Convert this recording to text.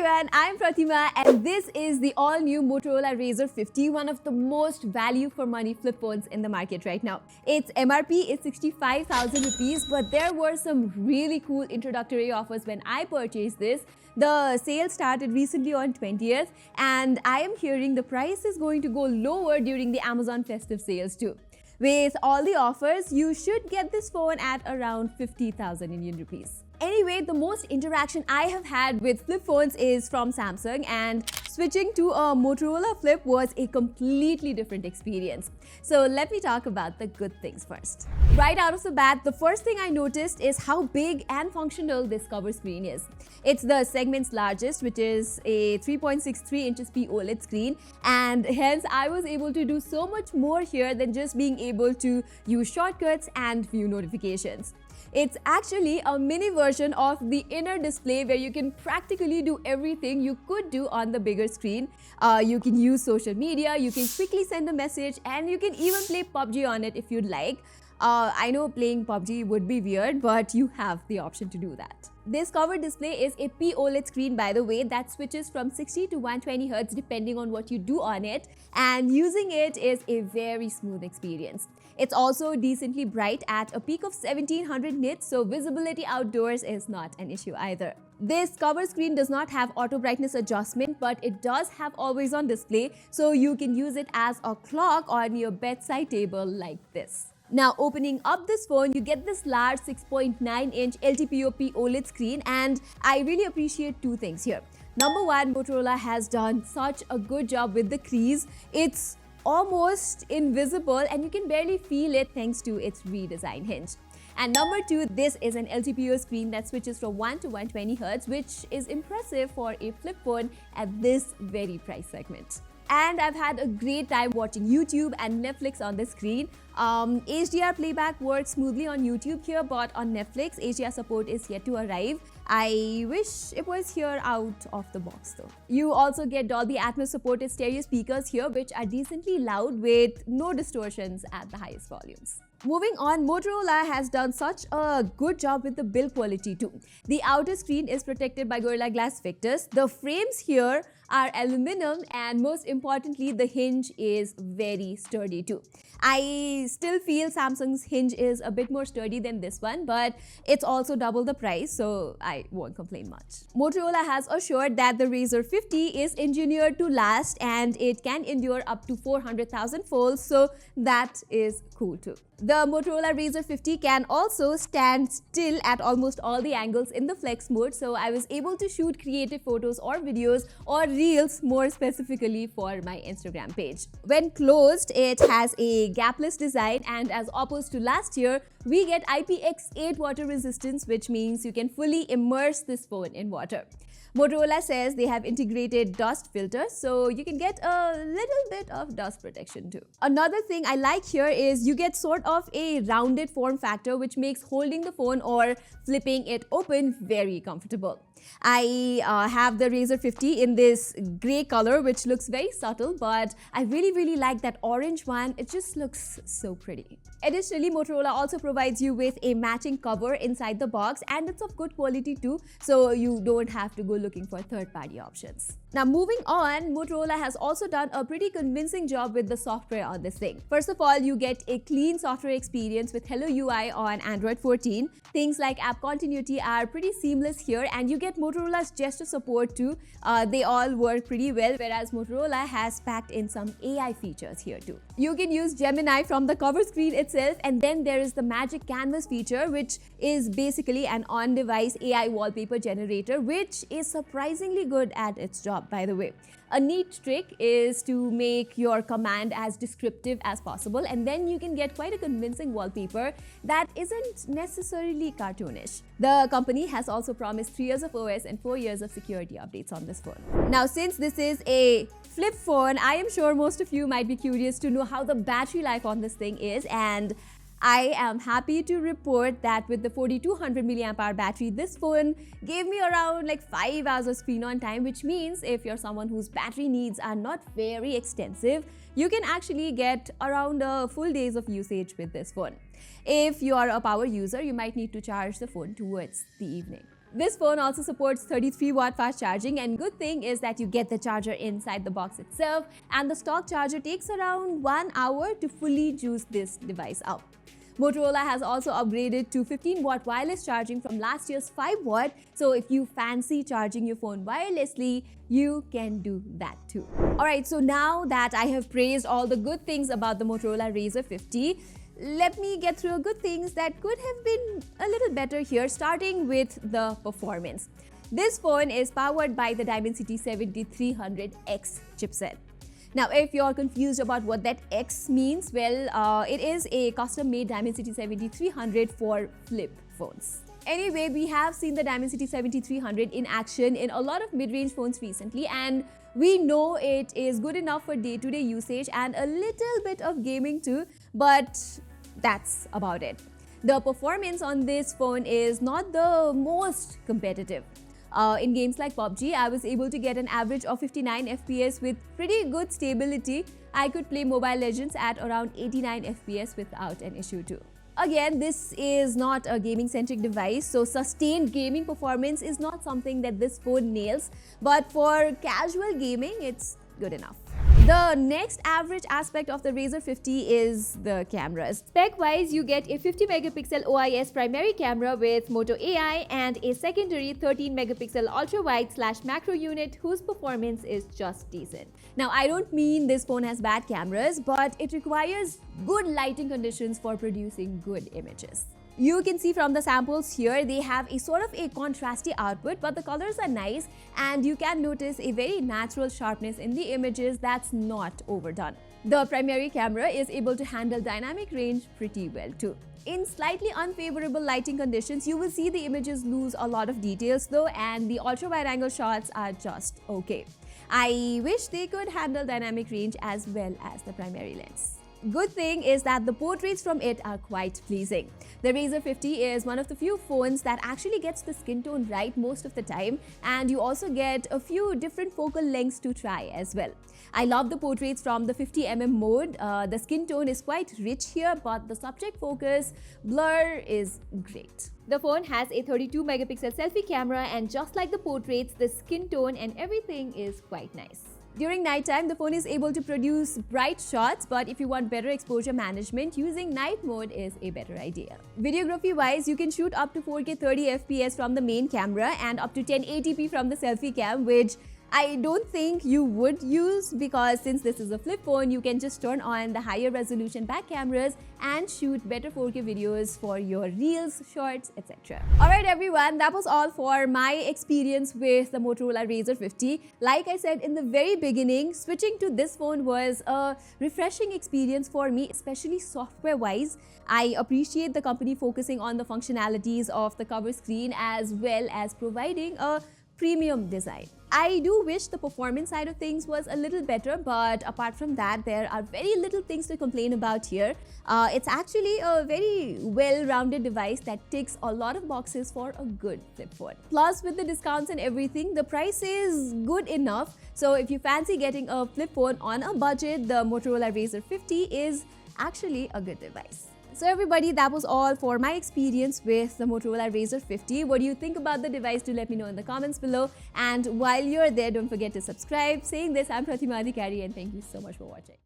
everyone, I'm Pratima and this is the all-new Motorola Razr 50, one of the most value for money flip phones in the market right now. Its MRP is 65,000 rupees, but there were some really cool introductory offers when I purchased this. The sale started recently on 20th and I am hearing the price is going to go lower during the Amazon festive sales too. With all the offers, you should get this phone at around 50,000 Indian rupees. Anyway, the most interaction I have had with flip phones is from Samsung, and switching to a Motorola Flip was a completely different experience. So let me talk about the good things first. Right out of the bat, the first thing I noticed is how big and functional this cover screen is. It's the segment's largest, which is a 3.63 inches OLED screen, and hence I was able to do so much more here than just being able to use shortcuts and view notifications. It's actually a mini version of the inner display where you can practically do everything you could do on the bigger screen. You can use social media, you can quickly send a message, and you can even play PUBG on it if you'd like. I know playing PUBG would be weird, but you have the option to do that. This cover display is a OLED screen, by the way, that switches from 60 to 120 Hz depending on what you do on it, and using it is a very smooth experience. It's also decently bright at a peak of 1700 nits, so visibility outdoors is not an issue either. This cover screen does not have auto brightness adjustment, but it does have always on display, so you can use it as a clock on your bedside table like this. Now, opening up this phone, you get this large 6.9-inch LTPO OLED screen, and I really appreciate two things here. Number one, Motorola has done such a good job with the crease. It's almost invisible and you can barely feel it thanks to its redesigned hinge. And number two, this is an LTPO screen that switches from 1 to 120 Hz, which is impressive for a flip phone at this very price segment. And I've had a great time watching YouTube and Netflix on the screen. HDR playback works smoothly on YouTube here, but on Netflix, HDR support is yet to arrive. I wish it was here out of the box though. You also get Dolby Atmos supported stereo speakers here, which are decently loud with no distortions at the highest volumes. Moving on, Motorola has done such a good job with the build quality too. The outer screen is protected by Gorilla Glass Victus. The frames here are aluminum, and most importantly, the hinge is very sturdy too. I still feel Samsung's hinge is a bit more sturdy than this one, but it's also double the price, so I won't complain much. Motorola has assured that the Razr 50 is engineered to last and it can endure up to 400,000 folds, so that is cool too. The Motorola Razr 50 can also stand still at almost all the angles in the flex mode, so I was able to shoot creative photos or videos or reels more specifically for my Instagram page. When closed, it has a gapless design, and as opposed to last year, we get IPX8 water resistance, which means you can fully immerse this phone in water. Motorola says they have integrated dust filters, so you can get a little bit of dust protection too. Another thing I like here is you get sort of a rounded form factor, which makes holding the phone or flipping it open very comfortable. I have the Razr 50 in this grey color, which looks very subtle, but I really like that orange one. It just looks so pretty. Additionally, Motorola also provides you with a matching cover inside the box, and it's of good quality too, so you don't have to go looking for third-party options. Now, moving on, Motorola has also done a pretty convincing job with the software on this thing. First of all, you get a clean software experience with Hello UI on Android 14. Things like app continuity are pretty seamless here, and you get Motorola's gesture support too. They all work pretty well, whereas Motorola has packed in some AI features here too. You can use Gemini from the cover screen itself, and then there is the Magic Canvas feature, which is basically an on-device AI wallpaper generator, which is surprisingly good at its job, by the way. A neat trick is to make your command as descriptive as possible, and then you can get quite a convincing wallpaper that isn't necessarily cartoonish. The company has also promised 3 years of OS and 4 years of security updates on this phone. Now, since this is a flip phone, I am sure most of you might be curious to know how the battery life on this thing is, and I am happy to report that with the 4200 mAh battery, this phone gave me around like 5 hours of screen on time, which means if you're someone whose battery needs are not very extensive, you can actually get around a full day's of usage with this phone. If you are a power user, you might need to charge the phone towards the evening. This phone also supports 33-watt fast charging, and good thing is that you get the charger inside the box itself, and the stock charger takes around 1 hour to fully juice this device up. Motorola has also upgraded to 15-watt wireless charging from last year's 5-watt, so if you fancy charging your phone wirelessly, you can do that too. Alright, so now that I have praised all the good things about the Motorola Razr 50, let me get through good things that could have been a little better here, starting with the performance. This phone is powered by the Dimensity 7300X chipset. Now, if you're confused about what that X means, well, it is a custom-made Dimensity 7300 for flip phones. Anyway, we have seen the Dimensity 7300 in action in a lot of mid-range phones recently, and we know it is good enough for day-to-day usage and a little bit of gaming too, but that's about it. The performance on this phone is not the most competitive. In games like PUBG, I was able to get an average of 59 FPS with pretty good stability. I could play Mobile Legends at around 89 FPS without an issue too. Again, this is not a gaming-centric device, so sustained gaming performance is not something that this phone nails, but for casual gaming, it's good enough. The next average aspect of the Razr 50 is the cameras. Spec-wise, you get a 50-megapixel OIS primary camera with Moto AI and a secondary 13-megapixel ultra-wide/macro unit whose performance is just decent. Now, I don't mean this phone has bad cameras, but it requires good lighting conditions for producing good images. You can see from the samples here, they have a sort of a contrasty output, but the colors are nice and you can notice a very natural sharpness in the images that's not overdone. The primary camera is able to handle dynamic range pretty well too. In slightly unfavorable lighting conditions, you will see the images lose a lot of details though, and the ultra-wide-angle shots are just okay. I wish they could handle dynamic range as well as the primary lens. Good thing is that the portraits from it are quite pleasing. The Razr 50 is one of the few phones that actually gets the skin tone right most of the time, and you also get a few different focal lengths to try as well. I love the portraits from the 50mm mode. The skin tone is quite rich here, but the subject focus blur is great. The phone has a 32-megapixel selfie camera, and just like the portraits, the skin tone and everything is quite nice. During nighttime, the phone is able to produce bright shots, but if you want better exposure management, using night mode is a better idea. Videography-wise, you can shoot up to 4K 30 FPS from the main camera and up to 1080p from the selfie cam, which I don't think you would use because since this is a flip phone, you can just turn on the higher resolution back cameras and shoot better 4K videos for your reels, shorts, etc. Alright everyone, that was all for my experience with the Motorola Razr 50. Like I said in the very beginning, switching to this phone was a refreshing experience for me, especially software-wise. I appreciate the company focusing on the functionalities of the cover screen as well as providing a premium design. I do wish the performance side of things was a little better, but apart from that, there are very little things to complain about here. It's actually a very well-rounded device that ticks a lot of boxes for a good flip phone. Plus, with the discounts and everything, the price is good enough. So if you fancy getting a flip phone on a budget, the Motorola Razr 50 is actually a good device. So everybody, that was all for my experience with the Motorola Razr 50. What do you think about the device? Do let me know in the comments below. And while you're there, don't forget to subscribe. Saying this, I'm Pratima and thank you so much for watching.